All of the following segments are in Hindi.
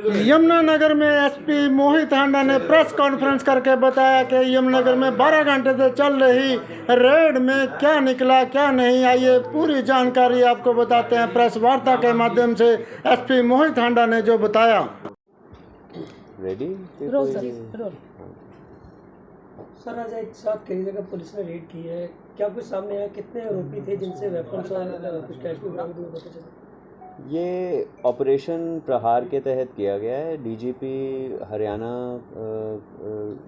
यमुनानगर में एसपी मोहित हांडा ने प्रेस कॉन्फ्रेंस करके बताया कि यमुनानगर में 12 घंटे से चल रही रेड में क्या निकला क्या नहीं। आइए पूरी जानकारी आपको बताते हैं प्रेस वार्ता के माध्यम से एसपी मोहित हांडा ने जो बताया। रेडी सर, आज एक साथ कई जगह पुलिस ने रेड की है, क्या कुछ सामने आया? कितने आरोपी थे जिनसे वेपन्स और कुछ कैश भी बरामद हुआ, पता चला? ये ऑपरेशन प्रहार के तहत किया गया है, डीजीपी हरियाणा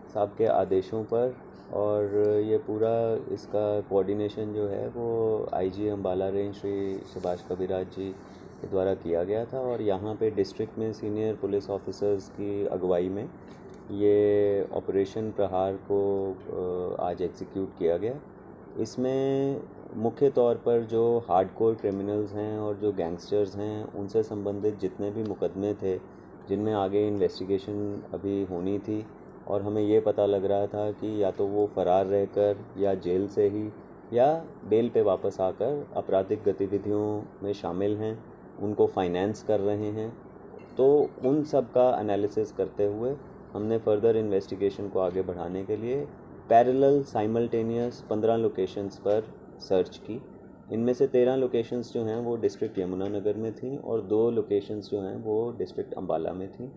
साहब के आदेशों पर। और ये पूरा इसका कोऑर्डिनेशन जो है वो आईजी अम्बाला रेंज श्री सुभाष कविराज जी के द्वारा किया गया था। और यहाँ पे डिस्ट्रिक्ट में सीनियर पुलिस ऑफिसर्स की अगुवाई में ये ऑपरेशन प्रहार को आज एग्जीक्यूट किया गया। इसमें मुख्य तौर पर जो हार्डकोर क्रिमिनल्स हैं और जो गैंगस्टर्स हैं उनसे संबंधित जितने भी मुकदमे थे जिनमें आगे इन्वेस्टिगेशन अभी होनी थी, और हमें ये पता लग रहा था कि या तो वो फ़रार रहकर या जेल से ही या बेल पे वापस आकर आपराधिक गतिविधियों में शामिल हैं, उनको फाइनेंस कर रहे हैं। तो उन सब का एनालिसिस करते हुए हमने फर्दर इन्वेस्टिगेशन को आगे बढ़ाने के लिए पैरेलल साइमल्टेनियस 15 लोकेशंस पर सर्च की। इनमें से 13 लोकेशंस जो हैं वो डिस्ट्रिक्ट यमुनानगर में थीं और 2 लोकेशंस जो हैं वो डिस्ट्रिक्ट अम्बाला में थीं।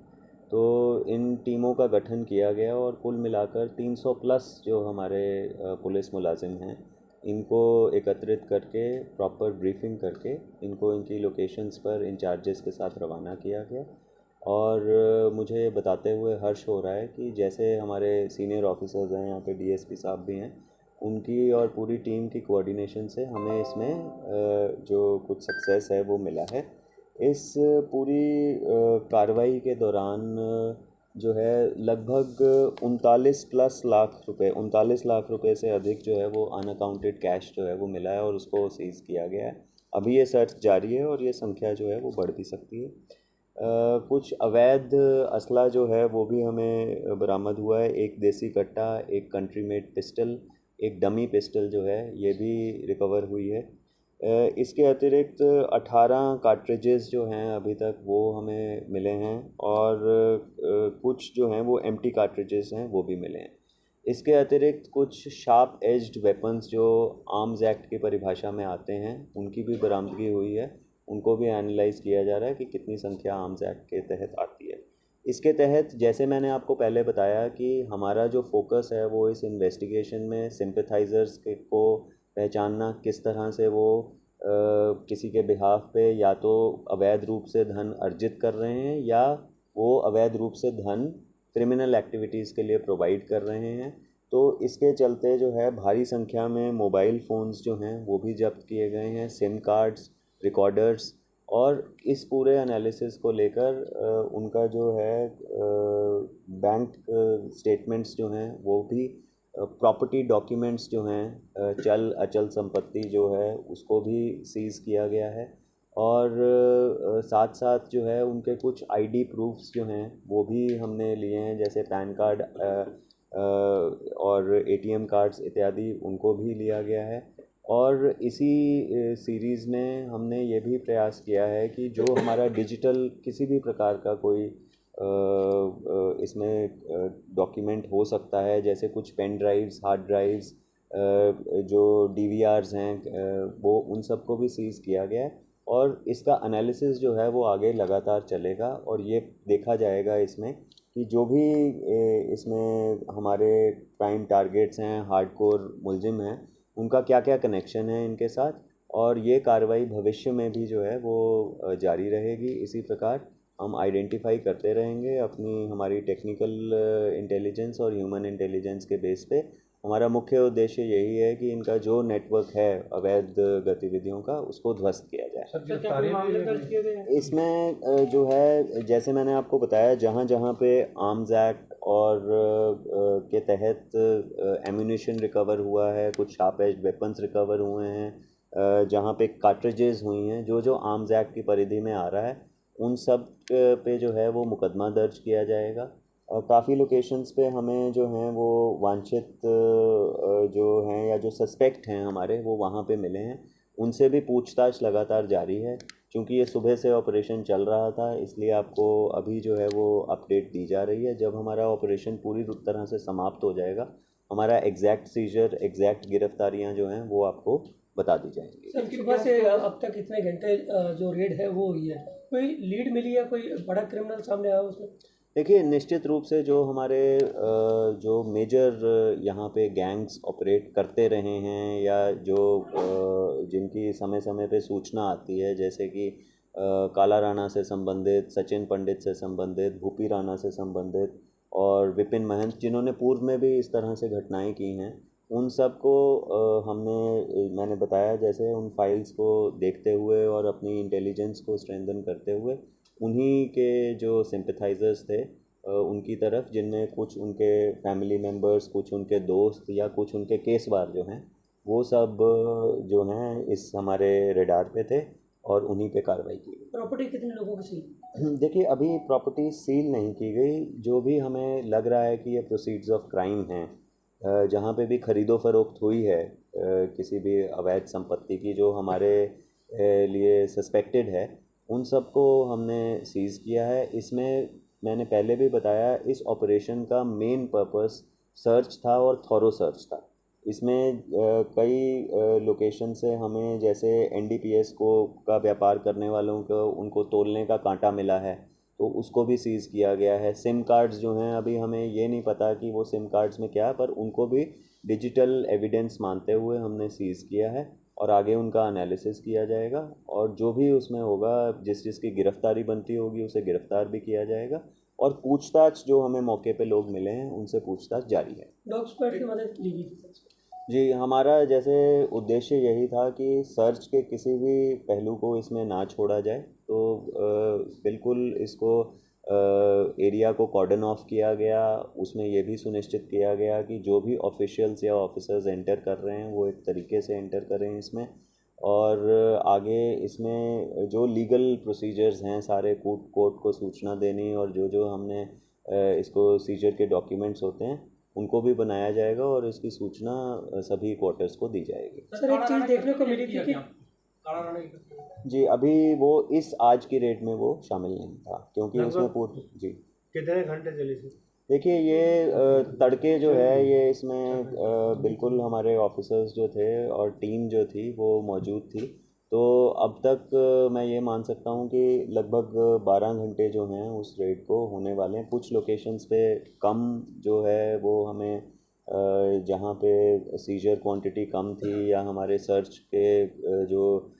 तो इन टीमों का गठन किया गया और कुल मिलाकर 300 प्लस जो हमारे पुलिस मुलाजिम हैं इनको एकत्रित करके प्रॉपर ब्रीफिंग करके इनको इनकी लोकेशंस पर इंचार्जेस के साथ रवाना किया गया। और मुझे बताते हुए हर्ष हो रहा है कि जैसे हमारे सीनियर ऑफिसर्स हैं, यहाँ पे डीएसपी साहब भी हैं, उनकी और पूरी टीम की कोऑर्डिनेशन से हमें इसमें जो कुछ सक्सेस है वो मिला है। इस पूरी कार्रवाई के दौरान जो है लगभग 39 लाख रुपए से अधिक जो है वो अनअकाउंटेड कैश जो है वो मिला है और उसको सीज़ किया गया है। अभी ये सर्च जारी है और ये संख्या जो है वो बढ़ भी सकती है। कुछ अवैध असला जो है वो भी हमें बरामद हुआ है। एक देसी कट्टा, एक कंट्री मेड पिस्टल, एक डमी पिस्टल जो है ये भी रिकवर हुई है। इसके अतिरिक्त 18 कार्ट्रिजेस जो हैं अभी तक वो हमें मिले हैं और कुछ जो हैं वो एम्प्टी कार्ट्रिजेस हैं वो भी मिले हैं। इसके अतिरिक्त कुछ शार्प एज्ड वेपन्स जो आर्म्स एक्ट की परिभाषा में आते हैं उनकी भी बरामदगी हुई है। उनको भी एनालाइज़ किया जा रहा है कि कितनी संख्या आर्म्स एक्ट के तहत आती है। इसके तहत जैसे मैंने आपको पहले बताया कि हमारा जो फोकस है वो इस इन्वेस्टिगेशन में सिंपैथाइज़र्स को पहचानना, किस तरह से वो किसी के बिहाफ पे या तो अवैध रूप से धन अर्जित कर रहे हैं या वो अवैध रूप से धन क्रिमिनल एक्टिविटीज़ के लिए प्रोवाइड कर रहे हैं। तो इसके चलते जो है भारी संख्या में मोबाइल फ़ोन्स जो हैं वो भी जब्त किए गए हैं, सिम कार्ड्स, रिकॉर्डर्स। और इस पूरे एनालिसिस को लेकर उनका जो है बैंक स्टेटमेंट्स जो हैं वो भी, प्रॉपर्टी डॉक्यूमेंट्स जो हैं, चल अचल संपत्ति जो है उसको भी सीज़ किया गया है। और साथ साथ जो है उनके कुछ आईडी प्रूफ्स जो हैं वो भी हमने लिए हैं, जैसे पैन कार्ड और एटीएम कार्ड्स इत्यादि, उनको भी लिया गया है। और इसी सीरीज़ में हमने ये भी प्रयास किया है कि जो हमारा डिजिटल किसी भी प्रकार का कोई इसमें डॉक्यूमेंट हो सकता है, जैसे कुछ पेन ड्राइव्स, हार्ड ड्राइव्स, जो डीवीआरस हैं, वो उन सब को भी सीज़ किया गया है। और इसका एनालिसिस जो है वो आगे लगातार चलेगा और ये देखा जाएगा इसमें कि जो भी इसमें हमारे प्राइम टारगेट्स हैं, हार्डकोर मुलजिम हैं, उनका क्या क्या कनेक्शन है इनके साथ। और ये कार्रवाई भविष्य में भी जो है वो जारी रहेगी। इसी प्रकार हम आइडेंटिफाई करते रहेंगे अपनी हमारी टेक्निकल इंटेलिजेंस और ह्यूमन इंटेलिजेंस के बेस पे। हमारा मुख्य उद्देश्य यही है कि इनका जो नेटवर्क है अवैध गतिविधियों का उसको ध्वस्त किया जाए। इसमें जो है जैसे मैंने आपको बताया, जहाँ जहाँ पे आर्म्स एक्ट और के तहत एम्यूनिशन रिकवर हुआ है, कुछ शार्प एज्ड वेपन्स रिकवर हुए हैं, जहाँ पे कार्ट्रिजेस हुई हैं, जो जो आर्म्स एक्ट की परिधि में आ रहा है उन सब पे जो है वो मुकदमा दर्ज किया जाएगा। और काफ़ी लोकेशंस पे हमें जो हैं वो वांछित जो हैं या जो सस्पेक्ट हैं हमारे वो वहाँ पे मिले हैं, उनसे भी पूछताछ लगातार जारी है। चूँकि ये सुबह से ऑपरेशन चल रहा था, इसलिए आपको अभी जो है वो अपडेट दी जा रही है। जब हमारा ऑपरेशन पूरी तरह से समाप्त हो जाएगा, हमारा एग्जैक्ट सीजर, एग्जैक्ट गिरफ्तारियां जो हैं वो आपको बता दी जाएंगी। सर सुबह से अब तक कितने घंटे जो रेड है वो हुई है, कोई लीड मिली है, कोई बड़ा क्रिमिनल सामने आया उसमें? देखिए, निश्चित रूप से जो हमारे जो मेजर यहाँ पे गैंग्स ऑपरेट करते रहे हैं, या जो जिनकी समय समय पे सूचना आती है, जैसे कि काला राणा से संबंधित, सचिन पंडित से संबंधित, भूपी राणा से संबंधित और विपिन महंत, जिन्होंने पूर्व में भी इस तरह से घटनाएं की हैं, उन सब को मैंने बताया, जैसे उन फाइल्स को देखते हुए और अपनी इंटेलिजेंस को स्ट्रेंथन करते हुए उन्हीं के जो सिंपथाइजर्स थे उनकी तरफ, जिनमें कुछ उनके फैमिली मेम्बर्स, कुछ उनके दोस्त या कुछ उनके केसवार जो हैं, वो सब जो हैं इस हमारे रेडार पे थे और उन्हीं पे कार्रवाई की गई। प्रॉपर्टी कितने लोगों की सील? देखिए, अभी प्रॉपर्टी सील नहीं की गई। जो भी हमें लग रहा है कि ये प्रोसीड्स ऑफ क्राइम हैं, जहाँ पे भी खरीदो फरोख्त हुई है किसी भी अवैध संपत्ति की जो हमारे लिए सस्पेक्टेड है, उन सब को हमने सीज़ किया है। इसमें मैंने पहले भी बताया, इस ऑपरेशन का मेन पर्पस सर्च था और थॉरो सर्च था। इसमें कई लोकेशन से हमें, जैसे एनडीपीएस को का व्यापार करने वालों को उनको तोलने का कांटा मिला है, तो उसको भी सीज़ किया गया है। सिम कार्ड्स जो हैं, अभी हमें ये नहीं पता कि वो सिम कार्ड्स में क्या है, पर उनको भी डिजिटल एविडेंस मानते हुए हमने सीज़ किया है और आगे उनका एनालिसिस किया जाएगा, और जो भी उसमें होगा, जिसकी गिरफ्तारी बनती होगी उसे गिरफ्तार भी किया जाएगा, और पूछताछ जो हमें मौके पे लोग मिले हैं उनसे पूछताछ जारी है। डॉग स्क्वाड की मदद ली गई थी सर? जी, हमारा जैसे उद्देश्य यही था कि सर्च के किसी भी पहलू को इसमें ना छोड़ा जाए, तो बिल्कुल इसको एरिया को कॉर्डन ऑफ किया गया। उसमें ये भी सुनिश्चित किया गया कि जो भी ऑफिशियल्स या ऑफिसर्स एंटर कर रहे हैं वो एक तरीके से एंटर करें इसमें, और आगे इसमें जो लीगल प्रोसीजर्स हैं सारे, कोर्ट को सूचना देनी, और जो हमने इसको सीजर के डॉक्यूमेंट्स होते हैं उनको भी बनाया जाएगा और इसकी सूचना सभी क्वार्टर्स को दी जाएगी। सर एक चीज़ देखने को मिली थी कि जी, अभी वो इस आज की रेट में वो शामिल नहीं था, क्योंकि उसमें पूरी जी कितने घंटे चली थी? देखिए, ये तड़के जो है, ये इसमें बिल्कुल हमारे ऑफिसर्स जो थे और टीम जो थी वो मौजूद थी, तो अब तक मैं ये मान सकता हूँ कि लगभग 12 घंटे जो हैं उस रेड को होने वाले हैं। कुछ लोकेशंस पे कम जो है वो हमें जहाँ पे सीजर क्वांटिटी कम थी या हमारे सर्च के जो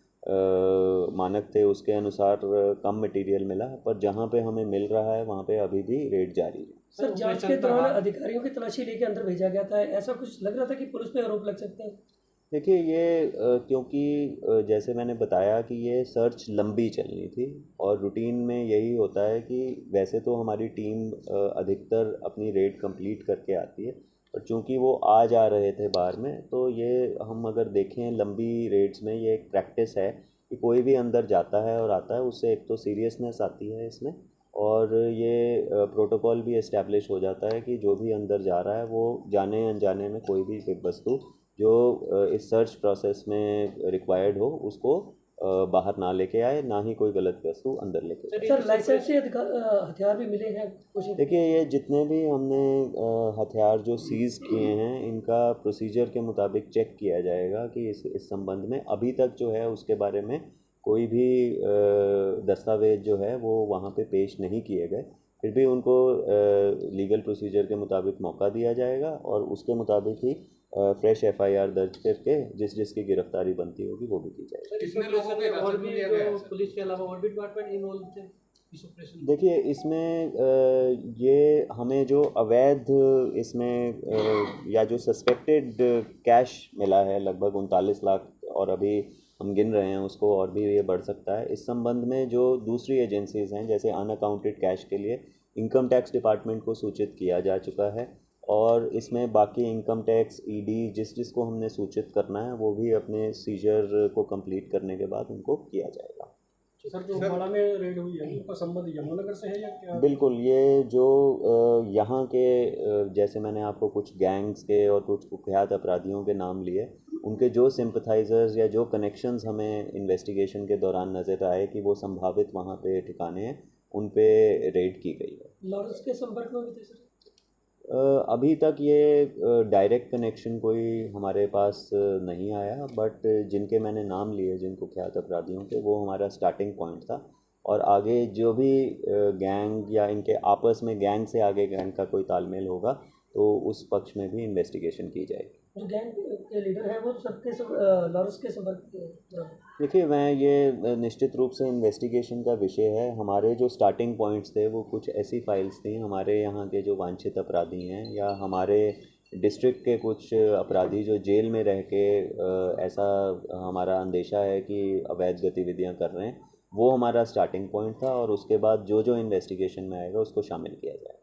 मानक थे उसके अनुसार कम मटेरियल मिला, पर जहाँ पे हमें मिल रहा है वहाँ पे अभी भी रेड जारी है। सर जांच के दौरान अधिकारियों की तलाशी लेके अंदर भेजा गया था, ऐसा कुछ लग रहा था कि पुलिस पे आरोप लग सकते हैं? देखिए, ये क्योंकि जैसे मैंने बताया कि ये सर्च लंबी चलनी थी, और रूटीन में यही होता है कि वैसे तो हमारी टीम अधिकतर अपनी रेड कंप्लीट करके आती है, पर चूंकि वो आज आ रहे थे बाहर में, तो ये हम अगर देखें लंबी रेड्स में ये एक प्रैक्टिस है कि कोई भी अंदर जाता है और आता है, उससे एक तो सीरियसनेस आती है इसमें, और ये प्रोटोकॉल भी इस्टेब्लिश हो जाता है कि जो भी अंदर जा रहा है वो जाने अनजाने में कोई भी वस्तु जो इस सर्च प्रोसेस में रिक्वायर्ड हो उसको बाहर ना लेके आए, ना ही कोई गलत वस्तु अंदर लेके जाए। सर लाइसेंसी हथियार भी मिले हैं कुछ? देखिए, ये जितने भी हमने हथियार जो सीज़ किए हैं, इनका प्रोसीजर के मुताबिक चेक किया जाएगा कि इस संबंध में अभी तक जो है उसके बारे में कोई भी दस्तावेज जो है वो वहाँ पे पेश नहीं किए गए। फिर भी उनको लीगल प्रोसीजर के मुताबिक मौका दिया जाएगा, और उसके मुताबिक ही फ्रेश एफआईआर दर्ज करके जिसकी गिरफ्तारी बनती होगी वो भी की जाएगी। कितने लोगों के और भी जो पुलिस के अलावा और भी डिपार्टमेंट इन्वॉल्व थे इस ऑपरेशन? देखिए, इसमें ये हमें जो अवैध इसमें या जो सस्पेक्टेड कैश मिला है लगभग 39 लाख, और अभी हम गिन रहे हैं उसको, और भी ये बढ़ सकता है। इस संबंध में जो दूसरी एजेंसीज हैं, जैसे अनअकाउंटेड कैश के लिए इनकम टैक्स डिपार्टमेंट को सूचित किया जा चुका है, और इसमें बाकी इनकम टैक्स, ईडी, जिसको हमने सूचित करना है वो भी अपने सीजर को कंप्लीट करने के बाद उनको किया जाएगा। सर जो अम्बाड़ा में रेड हुई है उनका संबंध यमुनानगर से है या क्या? बिल्कुल, ये जो यहाँ के जैसे मैंने आपको कुछ गैंग्स के और कुछ कुख्यात अपराधियों के नाम लिए, उनके जो सिंपथाइजर्स या जो कनेक्शंस हमें इन्वेस्टिगेशन के दौरान नज़र आए कि वो संभावित वहाँ पे ठिकाने हैं, उन पे रेड की गई है। लॉरेंस के संपर्क में भी थे सर? अभी तक ये डायरेक्ट कनेक्शन कोई हमारे पास नहीं आया, बट जिनके मैंने नाम लिए जिन कुख्यात अपराधियों के, वो हमारा स्टार्टिंग पॉइंट था। और आगे जो भी गैंग या इनके आपस में गैंग से आगे गैंग का कोई तालमेल होगा तो उस पक्ष में भी इन्वेस्टिगेशन की जाएगी। जो गैंग के लीडर है वो सबके सब लॉरेंस के संपर्क में? देखिए, मैं ये निश्चित रूप से इन्वेस्टिगेशन का विषय है। हमारे जो स्टार्टिंग पॉइंट्स थे वो कुछ ऐसी फाइल्स थी, हमारे यहाँ के जो वांछित अपराधी हैं या हमारे डिस्ट्रिक्ट के कुछ अपराधी जो जेल में रह के ऐसा हमारा अंदेशा है कि अवैध गतिविधियाँ कर रहे हैं, वो हमारा स्टार्टिंग पॉइंट था। और उसके बाद जो जो इन्वेस्टिगेशन में आएगा उसको शामिल किया जाएगा।